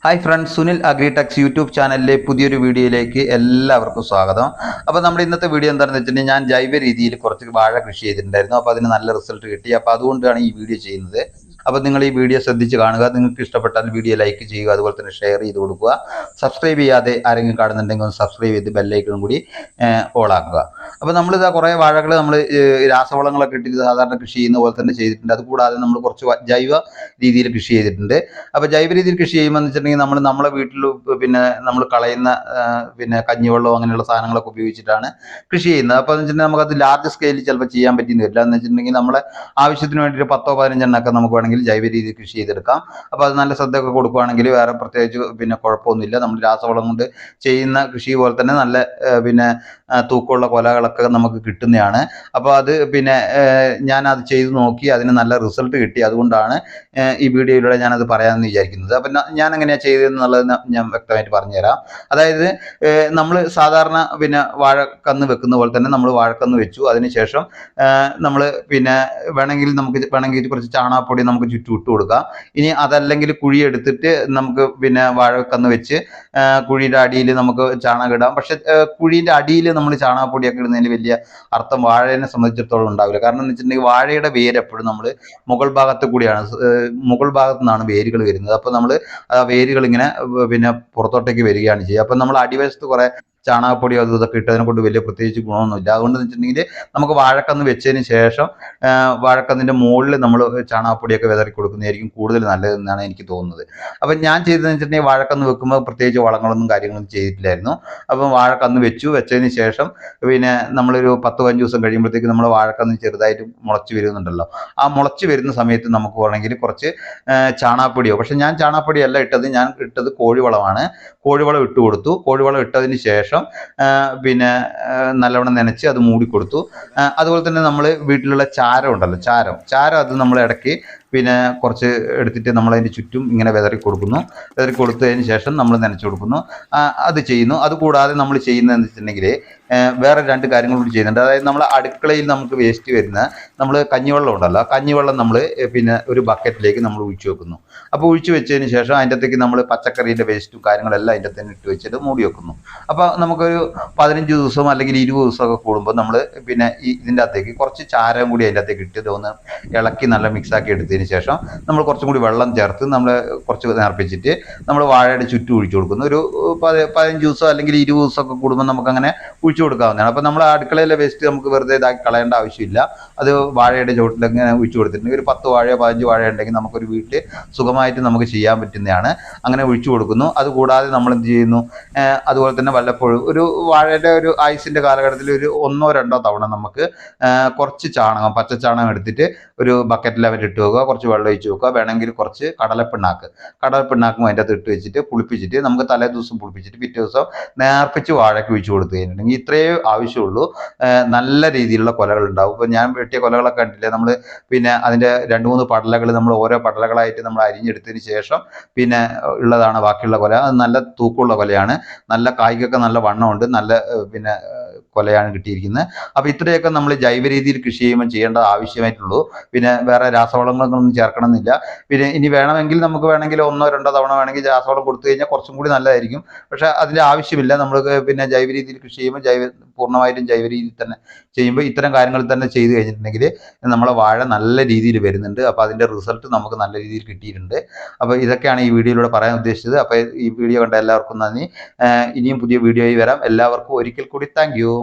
Hi friends, Sunil അഗ്രിടെക്സ് YouTube ചാനലിലെ പുതിയൊരു വീഡിയോയിലേക്ക് എല്ലാവർക്കും സ്വാഗതം. അപ്പോൾ നമ്മുടെ ഇന്നത്തെ വീഡിയോ എന്താണെന്ന് വെച്ചിട്ടുണ്ടെങ്കിൽ ഞാൻ ജൈവ രീതിയിൽ കുറച്ച് വാഴ കൃഷി ചെയ്തിട്ടുണ്ടായിരുന്നു. അപ്പോൾ അതിന് നല്ല റിസൾട്ട് കിട്ടി. അപ്പോൾ അതുകൊണ്ടാണ് ഈ വീഡിയോ ചെയ്യുന്നത്. അപ്പോൾ നിങ്ങൾ ഈ വീഡിയോ ശ്രദ്ധിച്ച് കാണുക. നിങ്ങൾക്ക് ഇഷ്ടപ്പെട്ടാൽ വീഡിയോ ലൈക്ക് ചെയ്യുക, അതുപോലെ തന്നെ ഷെയർ ചെയ്ത് കൊടുക്കുക. സബ്സ്ക്രൈബ് ചെയ്യാതെ ആരെങ്കിലും കാണുന്നുണ്ടെങ്കിൽ ഒന്ന് സബ്സ്ക്രൈബ് ചെയ്ത് ബെല്ലൈക്കണും കൂടി ഓളാക്കുക. അപ്പോൾ നമ്മളിതാ കുറേ വാഴകൾ നമ്മൾ രാസവളങ്ങളൊക്കെ ഇട്ടിട്ട് സാധാരണ കൃഷി ചെയ്യുന്ന പോലെ തന്നെ ചെയ്തിട്ടുണ്ട്. അതുകൂടാതെ നമ്മൾ കുറച്ച് ജൈവ രീതിയിൽ കൃഷി ചെയ്തിട്ടുണ്ട്. അപ്പോൾ ജൈവ രീതിയിൽ കൃഷി ചെയ്യുമ്പോൾ എന്ന് വെച്ചിട്ടുണ്ടെങ്കിൽ നമ്മളെ വീട്ടിൽ പിന്നെ നമ്മൾ കളയുന്ന പിന്നെ കഞ്ഞിവെള്ളം അങ്ങനെയുള്ള സാധനങ്ങളൊക്കെ ഉപയോഗിച്ചിട്ടാണ് കൃഷി ചെയ്യുന്നത്. അപ്പോൾ എന്ന് വെച്ചിട്ടുണ്ടെങ്കിൽ നമുക്കത് ലാർജ് സ്കെയിലിൽ ചിലപ്പോൾ ചെയ്യാൻ പറ്റിയെന്ന് വരില്ല. എന്ന് വെച്ചിട്ടുണ്ടെങ്കിൽ നമ്മളെ ആവശ്യത്തിന് വേണ്ടിയിട്ട് 10-15 എണ്ണമൊക്കെ നമുക്ക് വേണമെങ്കിൽ ജൈവ രീതിയിൽ കൃഷി ചെയ്തെടുക്കാം. അപ്പോൾ അത് നല്ല ശ്രദ്ധയൊക്കെ കൊടുക്കുകയാണെങ്കിൽ വേറെ പ്രത്യേകിച്ച് പിന്നെ കുഴപ്പമൊന്നുമില്ല. നമ്മൾ രാസവളം കൊണ്ട് ചെയ്യുന്ന കൃഷി പോലെ തന്നെ നല്ല പിന്നെ തൂക്കമുള്ള കൊലകളൊക്കെ നമുക്ക് കിട്ടുന്നതാണ്. അപ്പോൾ അത് പിന്നെ ഞാനത് ചെയ്ത് നോക്കി, അതിന് നല്ല റിസൾട്ട് കിട്ടി. അതുകൊണ്ടാണ് ഈ വീഡിയോയിലൂടെ ഞാനത് പറയാമെന്ന് വിചാരിക്കുന്നത്. അപ്പം ഞാൻ എങ്ങനെയാണ് ചെയ്തതെന്നുള്ളത് ഞാൻ വ്യക്തമായിട്ട് പറഞ്ഞുതരാം. അതായത് നമ്മൾ സാധാരണ പിന്നെ വാഴക്കന്ന് വെക്കുന്ന പോലെ തന്നെ നമ്മൾ വാഴക്കന്ന് വെച്ചു. അതിനുശേഷം നമ്മൾ പിന്നെ വേണമെങ്കിൽ കുറച്ച് ചാണകപ്പൊടി നമുക്ക് ചുറ്റും ഇട്ട് കൊടുക്കാം. ഇനി അതല്ലെങ്കിൽ കുഴി എടുത്തിട്ട് നമുക്ക് പിന്നെ വാഴക്കന്ന് വെച്ച് കുഴിയുടെ അടിയിൽ നമുക്ക് ചാണകം ഇടാം. പക്ഷെ കുഴീൻ്റെ അടിയിൽ നമ്മൾ ചാണകപ്പൊടിയൊക്കെ ഇടുന്നതിന് വലിയ അർത്ഥം വാഴയെ സംബന്ധിച്ചിടത്തോളം ഉണ്ടാവില്ല. കാരണം എന്ന് വെച്ചിട്ടുണ്ടെങ്കിൽ വാഴയുടെ വേര് എപ്പോഴും നമ്മൾ മുകൾ ഭാഗത്തു നിന്നാണ് വേരുകൾ വരുന്നത്. അപ്പോൾ നമ്മൾ വേരുകൾ ഇങ്ങനെ പിന്നെ പുറത്തോട്ടേക്ക് വരികയാണ് ചെയ്യുക. അപ്പം നമ്മൾ അടിവശത്ത് കുറേ ചാണകപ്പൊടിയോ അത് ഇതൊക്കെ ഇട്ടതിനെ കൊണ്ട് വലിയ പ്രത്യേകിച്ച് ഗുണമൊന്നുമില്ല. അതുകൊണ്ട് വെച്ചിട്ടുണ്ടെങ്കിൽ നമുക്ക് വാഴക്കന്ന് വെച്ചതിന് ശേഷം വാഴക്കന്നിൻ്റെ മുകളിൽ നമ്മൾ ചാണകപ്പൊടിയൊക്കെ വിതറി കൊടുക്കുന്നതായിരിക്കും കൂടുതൽ നല്ലതെന്നാണ് എനിക്ക് തോന്നുന്നത്. അപ്പം ഞാൻ ചെയ്തതെന്ന് വെച്ചിട്ടുണ്ടെങ്കിൽ വാഴക്കന്ന് വെക്കുമ്പോൾ പ്രത്യേകിച്ച് വളങ്ങളൊന്നും കാര്യങ്ങളൊന്നും ചെയ്തിട്ടില്ലായിരുന്നു. അപ്പം വാഴക്കന്ന് വെച്ചതിന് ശേഷം പിന്നെ നമ്മളൊരു 10-15 ദിവസം കഴിയുമ്പോഴത്തേക്ക് നമ്മൾ വാഴക്കന്ന് ചെറുതായിട്ട് മുളച്ച് വരുന്നുണ്ടല്ലോ. ആ മുളച്ച് വരുന്ന സമയത്ത് നമുക്ക് വേണമെങ്കിൽ കുറച്ച് ചാണകപ്പൊടിയോ, പക്ഷെ ഞാൻ ചാണകപ്പൊടിയല്ല ഇട്ടത്, ഞാൻ ഇട്ടത് കോഴിവളമാണ്. കോഴിവളം ഇട്ട് കൊടുത്തു. കോഴിവളം ഇട്ടതിന് ശേഷം പിന്നെ നല്ലവണ്ണം നനച്ച് അത് മൂടിക്കൊടുത്തു. അതുപോലെ തന്നെ നമ്മൾ വീട്ടിലുള്ള ചാരം ഉണ്ടല്ലോ, ചാരം അത് നമ്മൾ ഇടയ്ക്ക് പിന്നെ കുറച്ച് എടുത്തിട്ട് നമ്മളതിൻ്റെ ചുറ്റും ഇങ്ങനെ വിതറി കൊടുത്തതിന് ശേഷം നമ്മൾ നനച്ചു കൊടുക്കുന്നു. അത് ചെയ്യുന്നു. അതുകൂടാതെ നമ്മൾ ചെയ്യുന്നതെന്ന് വെച്ചിട്ടുണ്ടെങ്കിൽ വേറെ 2 കാര്യങ്ങൾ കൂടി ചെയ്യുന്നുണ്ട്. അതായത് നമ്മൾ അടുക്കളയിൽ നമുക്ക് വേസ്റ്റ് വരുന്ന നമ്മൾ കഞ്ഞിവെള്ളം ഉണ്ടല്ലോ, കഞ്ഞിവെള്ളം നമ്മൾ പിന്നെ ഒരു ബക്കറ്റിലേക്ക് നമ്മൾ ഒഴിച്ചു വെക്കുന്നു. അപ്പോൾ ഒഴിച്ചു വെച്ചതിന് ശേഷം അതിൻ്റെ അകത്തേക്ക് നമ്മൾ പച്ചക്കറീൻ്റെ വേസ്റ്റും കാര്യങ്ങളെല്ലാം അതിൻ്റെ തന്നെ ഇട്ട് വെച്ചിട്ട് മൂടി വെക്കുന്നു. അപ്പോൾ നമുക്കൊരു 15 ദിവസം അല്ലെങ്കിൽ 20 ദിവസമൊക്കെ കൂടുമ്പോൾ നമ്മൾ പിന്നെ ഇതിൻ്റെ അകത്തേക്ക് കുറച്ച് ചാരം കൂടി അതിൻ്റെ അകത്തേക്ക് ഇട്ട് ഒന്ന് ഇളക്കി നല്ല മിക്സാക്കി എടുത്തതിന് ശേഷം നമ്മൾ കുറച്ചും കൂടി വെള്ളം ചേർത്ത് നമ്മൾ കുറച്ച് നേർപ്പിച്ചിട്ട് നമ്മൾ വാഴയുടെ ചുറ്റും ഒഴിച്ചു കൊടുക്കുന്നു. ഒരു 15 ദിവസം അല്ലെങ്കിൽ 20 ദിവസമൊക്കെ കൂടുമ്പോൾ നമുക്കങ്ങനെ ഒഴിച്ചു കൊടുക്കാവുന്നതാണ്. അപ്പോൾ നമ്മൾ അടുക്കളയിലെ വേസ്റ്റ് നമുക്ക് വെറുതെ ഇതാക്കി കളയേണ്ട ആവശ്യമില്ല. അത് വാഴയുടെ ചുവട്ടിൽ അങ്ങനെ ഒഴിച്ചു കൊടുത്തിട്ടുണ്ടെങ്കിൽ ഒരു 10 വാഴയോ 15 വാഴ ഉണ്ടെങ്കിൽ നമുക്കൊരു വീട്ടിൽ സുഖമായിട്ട് നമുക്ക് ചെയ്യാൻ പറ്റുന്നതാണ്. അങ്ങനെ ഒഴിച്ചു കൊടുക്കുന്നു. അതുകൂടാതെ നമ്മൾ എന്ത് ചെയ്യുന്നു, അതുപോലെ തന്നെ വല്ലപ്പോഴും ഒരു വാഴയുടെ ഒരു ആയുസിൻ്റെ കാലഘട്ടത്തിൽ ഒരു 1-2 തവണ നമുക്ക് കുറച്ച് ചാണകം, പച്ച ചാണകം എടുത്തിട്ട് ഒരു ബക്കറ്റിൽ അവരിട്ട് വെക്കുക, കുറച്ച് വെള്ളം ഒഴിച്ച് വെക്കുക. വേണമെങ്കിൽ കുറച്ച് കടലപ്പിണ്ണാക്കും അതിൻ്റെ അകത്ത് ഇട്ട് വെച്ചിട്ട് പുളിപ്പിച്ചിട്ട് നമുക്ക് തലേ ദിവസം പുളിപ്പിച്ചിട്ട് പിറ്റേ ദിവസം നേർപ്പിച്ച് വാഴയ്ക്ക് ഒഴിച്ചു കൊടുത്തു കഴിഞ്ഞിട്ടുണ്ടെങ്കിൽ ഇത്രയേ ആവശ്യമുള്ളൂ. നല്ല രീതിയിലുള്ള കൊലകൾ ഉണ്ടാവും. ഇപ്പോൾ ഞാൻ വെട്ടിയ കൊലകളൊക്കെ കണ്ടില്ലേ, നമ്മൾ പിന്നെ അതിൻ്റെ 2-3 പടലകൾ നമ്മൾ ഓരോ പടലകളായിട്ട് നമ്മൾ അരിഞ്ഞെടുത്തതിന് ശേഷം പിന്നെ ഉള്ളതാണ് ബാക്കിയുള്ള കൊല. അത് നല്ല തൂക്കമുള്ള കൊലയാണ്. നല്ല കായ്ക്കൊക്കെ നല്ല വണ്ണമുണ്ട്. നല്ല പിന്നെ കൊലയാണ് കിട്ടിയിരിക്കുന്നത്. അപ്പോൾ ഇത്രയൊക്കെ നമ്മൾ ജൈവ രീതിയിൽ കൃഷി ചെയ്യുമ്പോൾ ചെയ്യേണ്ട ആവശ്യമായിട്ടുള്ളൂ. പിന്നെ വേറെ രാസവളങ്ങളൊന്നും ചേർക്കണമെന്നില്ല. പിന്നെ ഇനി നമുക്ക് വേണമെങ്കിൽ 1-2 തവണ വേണമെങ്കിൽ രാസവളം കൊടുത്തു കഴിഞ്ഞാൽ കുറച്ചും കൂടി നല്ലതായിരിക്കും. പക്ഷേ അതിൻ്റെ ആവശ്യമില്ല. നമ്മൾക്ക് പിന്നെ ജൈവ രീതിയിൽ കൃഷി ചെയ്യുമ്പോൾ പൂർണ്ണമായിട്ടും ജൈവ രീതിയിൽ തന്നെ ചെയ്യുമ്പോൾ ഇത്തരം കാര്യങ്ങൾ തന്നെ ചെയ്ത് കഴിഞ്ഞിട്ടുണ്ടെങ്കിൽ നമ്മളെ വാഴ നല്ല രീതിയിൽ വരുന്നുണ്ട്. അപ്പോൾ അതിൻ്റെ റിസൾട്ട് നമുക്ക് നല്ല രീതിയിൽ കിട്ടിയിട്ടുണ്ട്. അപ്പോൾ ഇതൊക്കെയാണ് ഈ വീഡിയോയിലൂടെ പറയാൻ ഉദ്ദേശിച്ചത്. അപ്പോൾ ഈ വീഡിയോ കണ്ട എല്ലാവർക്കും നന്ദി. ഇനിയും പുതിയ വീഡിയോയിൽ വരാം. എല്ലാവർക്കും ഒരിക്കൽ കൂടി താങ്ക് യു.